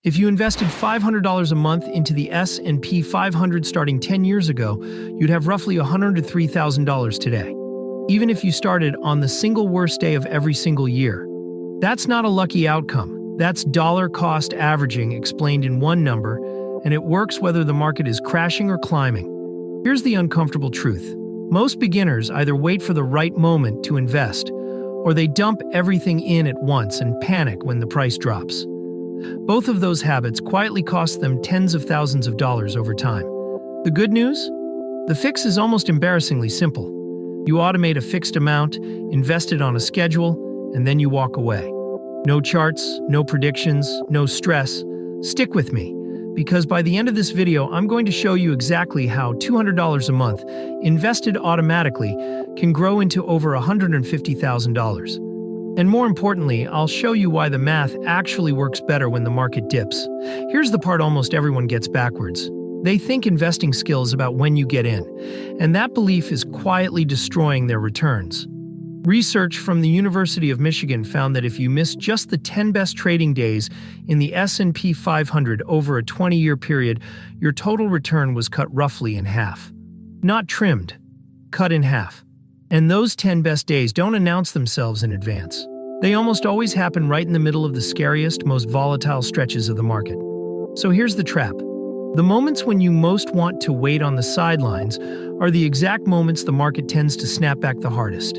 If you invested $500 a month into the S&P 500 starting 10 years ago, you'd have roughly $103,000 today, even if you started on the single worst day of every single year. That's not a lucky outcome. That's dollar cost averaging explained in one number, and it works whether the market is crashing or climbing. Here's the uncomfortable truth. Most beginners either wait for the right moment to invest, or they dump everything in at once and panic when the price drops. Both of those habits quietly cost them tens of thousands of dollars over time. The good news? The fix is almost embarrassingly simple. You automate a fixed amount, invest it on a schedule, and then you walk away. No charts, no predictions, no stress. Stick with me, because by the end of this video, I'm going to show you exactly how $200 a month, invested automatically, can grow into over $150,000. And more importantly, I'll show you why the math actually works better when the market dips. Here's the part almost everyone gets backwards. They think investing skill is about when you get in, and that belief is quietly destroying their returns. Research from the University of Michigan found that if you missed just the 10 best trading days in the S&P 500 over a 20-year period, your total return was cut roughly in half. Not trimmed, cut in half. And those 10 best days don't announce themselves in advance. They almost always happen right in the middle of the scariest, most volatile stretches of the market. So here's the trap. The moments when you most want to wait on the sidelines are the exact moments the market tends to snap back the hardest.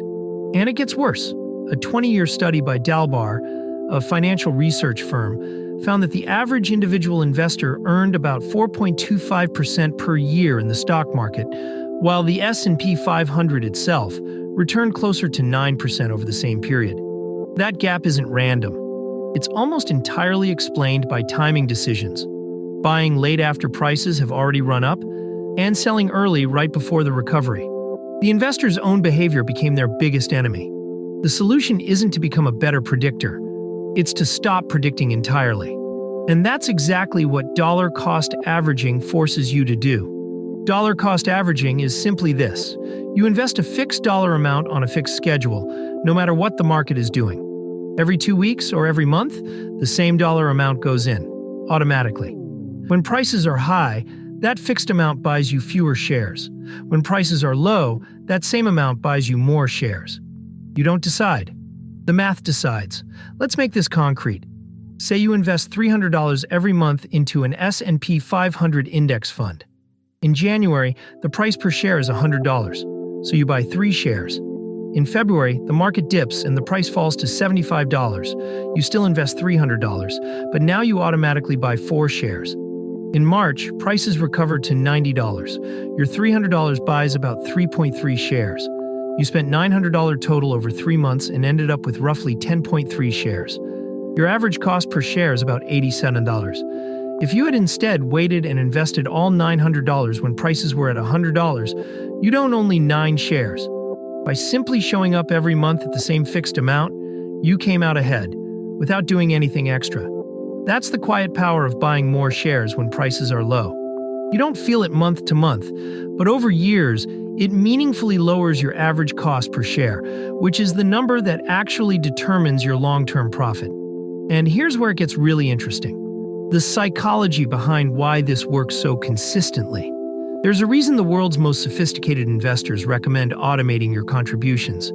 And it gets worse. A 20-year study by Dalbar, a financial research firm, found that the average individual investor earned about 4.25% per year in the stock market, while the S&P 500 itself returned closer to 9% over the same period. That gap isn't random. It's almost entirely explained by timing decisions. Buying late after prices have already run up, and selling early right before the recovery. The investor's own behavior became their biggest enemy. The solution isn't to become a better predictor. It's to stop predicting entirely. And that's exactly what dollar cost averaging forces you to do. Dollar cost averaging is simply this. You invest a fixed dollar amount on a fixed schedule, no matter what the market is doing. Every 2 weeks or every month, the same dollar amount goes in, automatically. When prices are high, that fixed amount buys you fewer shares. When prices are low, that same amount buys you more shares. You don't decide. The math decides. Let's make this concrete. Say you invest $300 every month into an S&P 500 index fund. In January, the price per share is $100, so you buy 3 shares. In February, the market dips and the price falls to $75. You still invest $300, but now you automatically buy 4 shares. In March, prices recover to $90. Your $300 buys about 3.3 shares. You spent $900 total over 3 months and ended up with roughly 10.3 shares. Your average cost per share is about $87. If you had instead waited and invested all $900 when prices were at $100, you'd own only 9 shares. By simply showing up every month at the same fixed amount, you came out ahead, without doing anything extra. That's the quiet power of buying more shares when prices are low. You don't feel it month to month, but over years, it meaningfully lowers your average cost per share, which is the number that actually determines your long-term profit. And here's where it gets really interesting. The psychology behind why this works so consistently. There's a reason the world's most sophisticated investors recommend automating your contributions.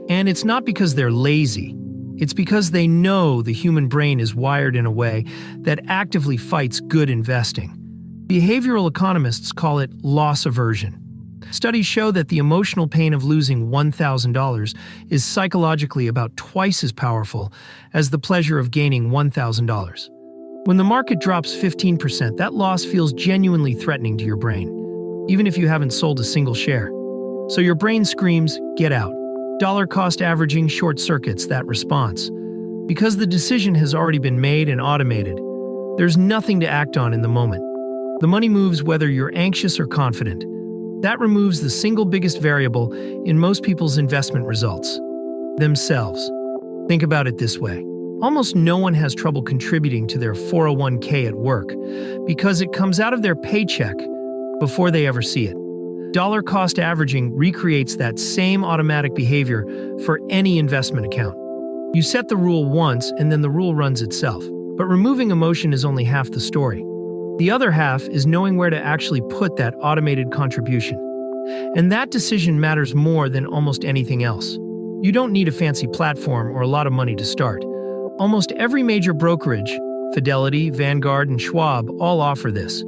And it's not because they're lazy. It's because they know the human brain is wired in a way that actively fights good investing. Behavioral economists call it loss aversion. Studies show that the emotional pain of losing $1,000 is psychologically about twice as powerful as the pleasure of gaining $1,000. When the market drops 15%, that loss feels genuinely threatening to your brain, even if you haven't sold a single share. So your brain screams, "Get out." Dollar cost averaging short circuits that response. Because the decision has already been made and automated, there's nothing to act on in the moment. The money moves whether you're anxious or confident. That removes the single biggest variable in most people's investment results: themselves. Think about it this way. Almost no one has trouble contributing to their 401k at work because it comes out of their paycheck before they ever see it. Dollar cost averaging recreates that same automatic behavior for any investment account. You set the rule once and then the rule runs itself. But removing emotion is only half the story. The other half is knowing where to actually put that automated contribution. And that decision matters more than almost anything else. You don't need a fancy platform or a lot of money to start. Almost every major brokerage, Fidelity, Vanguard, and Schwab, all offer this.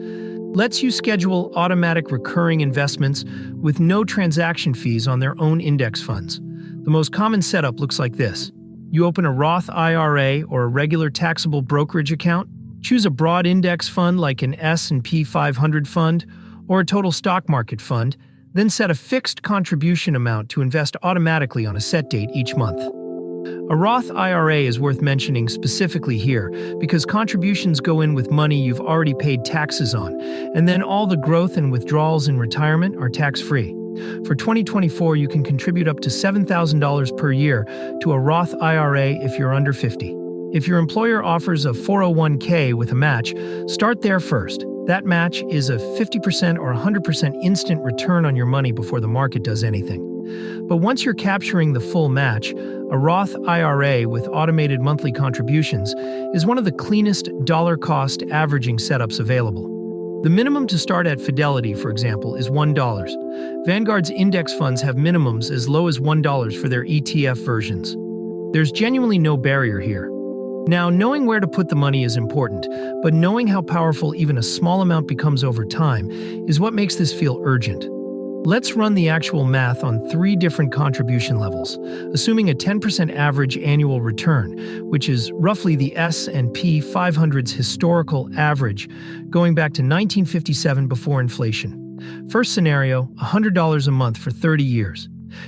Lets you schedule automatic recurring investments with no transaction fees on their own index funds. The most common setup looks like this. You open a Roth IRA or a regular taxable brokerage account, choose a broad index fund like an S&P 500 fund or a total stock market fund, then set a fixed contribution amount to invest automatically on a set date each month. A Roth IRA is worth mentioning specifically here because contributions go in with money you've already paid taxes on, and then all the growth and withdrawals in retirement are tax-free. For 2024, you can contribute up to $7,000 per year to a Roth IRA if you're under 50. If your employer offers a 401k with a match, start there first. That match is a 50% or 100% instant return on your money before the market does anything. But once you're capturing the full match, a Roth IRA with automated monthly contributions is one of the cleanest dollar-cost averaging setups available. The minimum to start at Fidelity, for example, is $1. Vanguard's index funds have minimums as low as $1 for their ETF versions. There's genuinely no barrier here. Now, knowing where to put the money is important, but knowing how powerful even a small amount becomes over time is what makes this feel urgent. Let's run the actual math on 3 different contribution levels, assuming a 10% average annual return, which is roughly the S&P 500's historical average, going back to 1957 before inflation. First scenario, $100 a month for 30 years.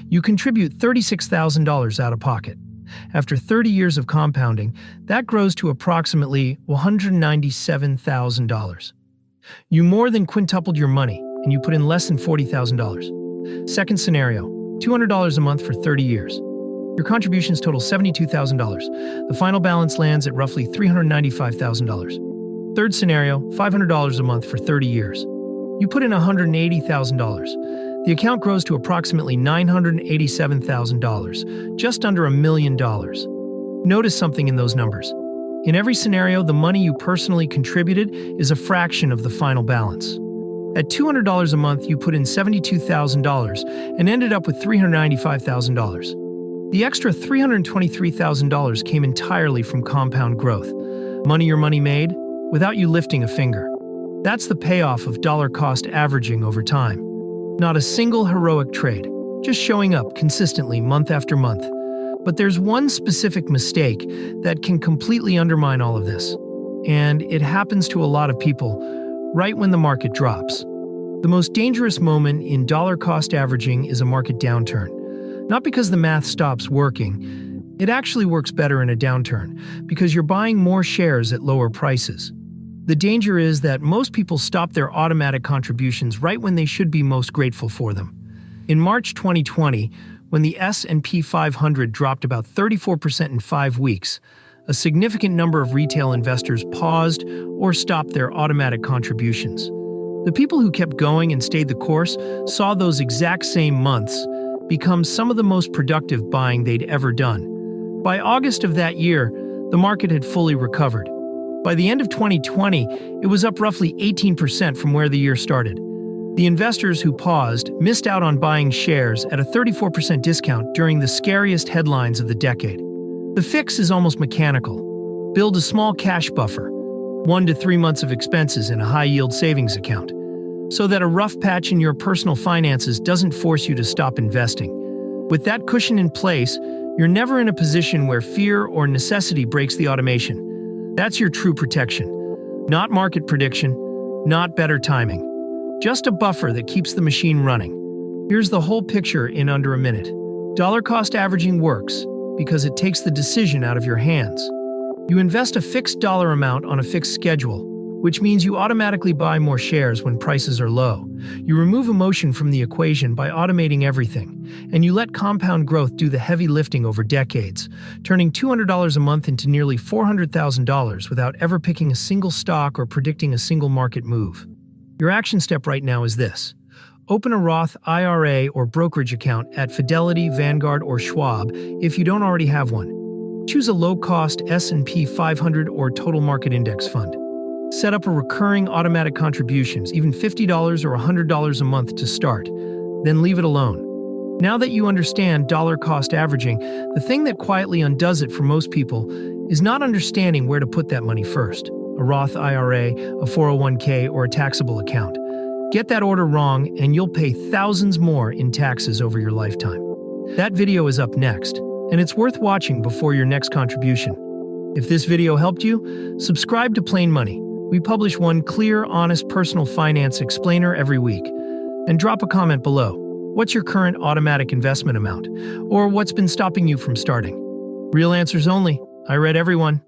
You contribute $36,000 out of pocket. After 30 years of compounding, that grows to approximately $197,000. You more than quintupled your money, and you put in less than $40,000. Second scenario, $200 a month for 30 years. Your contributions total $72,000. The final balance lands at roughly $395,000. Third scenario, $500 a month for 30 years. You put in $180,000. The account grows to approximately $987,000, just under $1 million. Notice something in those numbers. In every scenario, the money you personally contributed is a fraction of the final balance. At $200 a month, you put in $72,000 and ended up with $395,000. The extra $323,000 came entirely from compound growth. Money your money made, without you lifting a finger. That's the payoff of dollar-cost averaging over time. Not a single heroic trade, just showing up consistently month after month. But there's one specific mistake that can completely undermine all of this. And it happens to a lot of people right when the market drops. The most dangerous moment in dollar-cost averaging is a market downturn. Not because the math stops working. It actually works better in a downturn because you're buying more shares at lower prices. The danger is that most people stop their automatic contributions right when they should be most grateful for them. In March 2020, when the S&P 500 dropped about 34% in 5 weeks, a significant number of retail investors paused or stopped their automatic contributions. The people who kept going and stayed the course saw those exact same months become some of the most productive buying they'd ever done. By August of that year, the market had fully recovered. By the end of 2020, it was up roughly 18% from where the year started. The investors who paused missed out on buying shares at a 34% discount during the scariest headlines of the decade. The fix is almost mechanical. Build a small cash buffer, 1 to 3 months of expenses in a high-yield savings account, so that a rough patch in your personal finances doesn't force you to stop investing. With that cushion in place, you're never in a position where fear or necessity breaks the automation. That's your true protection. Not market prediction, not better timing. Just a buffer that keeps the machine running. Here's the whole picture in under a minute. Dollar-cost averaging works because it takes the decision out of your hands. You invest a fixed dollar amount on a fixed schedule, which means you automatically buy more shares when prices are low. You remove emotion from the equation by automating everything, and you let compound growth do the heavy lifting over decades, turning $200 a month into nearly $400,000 without ever picking a single stock or predicting a single market move. Your action step right now is this. Open a Roth IRA or brokerage account at Fidelity, Vanguard, or Schwab if you don't already have one. Choose a low-cost S&P 500 or total market index fund. Set up a recurring automatic contributions, even $50 or $100 a month to start. Then leave it alone. Now that you understand dollar cost averaging, the thing that quietly undoes it for most people is not understanding where to put that money first. A Roth IRA, a 401k, or a taxable account. Get that order wrong and you'll pay thousands more in taxes over your lifetime. That video is up next, and it's worth watching before your next contribution. If this video helped you, subscribe to Plain Money. We publish one clear, honest personal finance explainer every week. And drop a comment below. What's your current automatic investment amount? Or what's been stopping you from starting? Real answers only. I read everyone.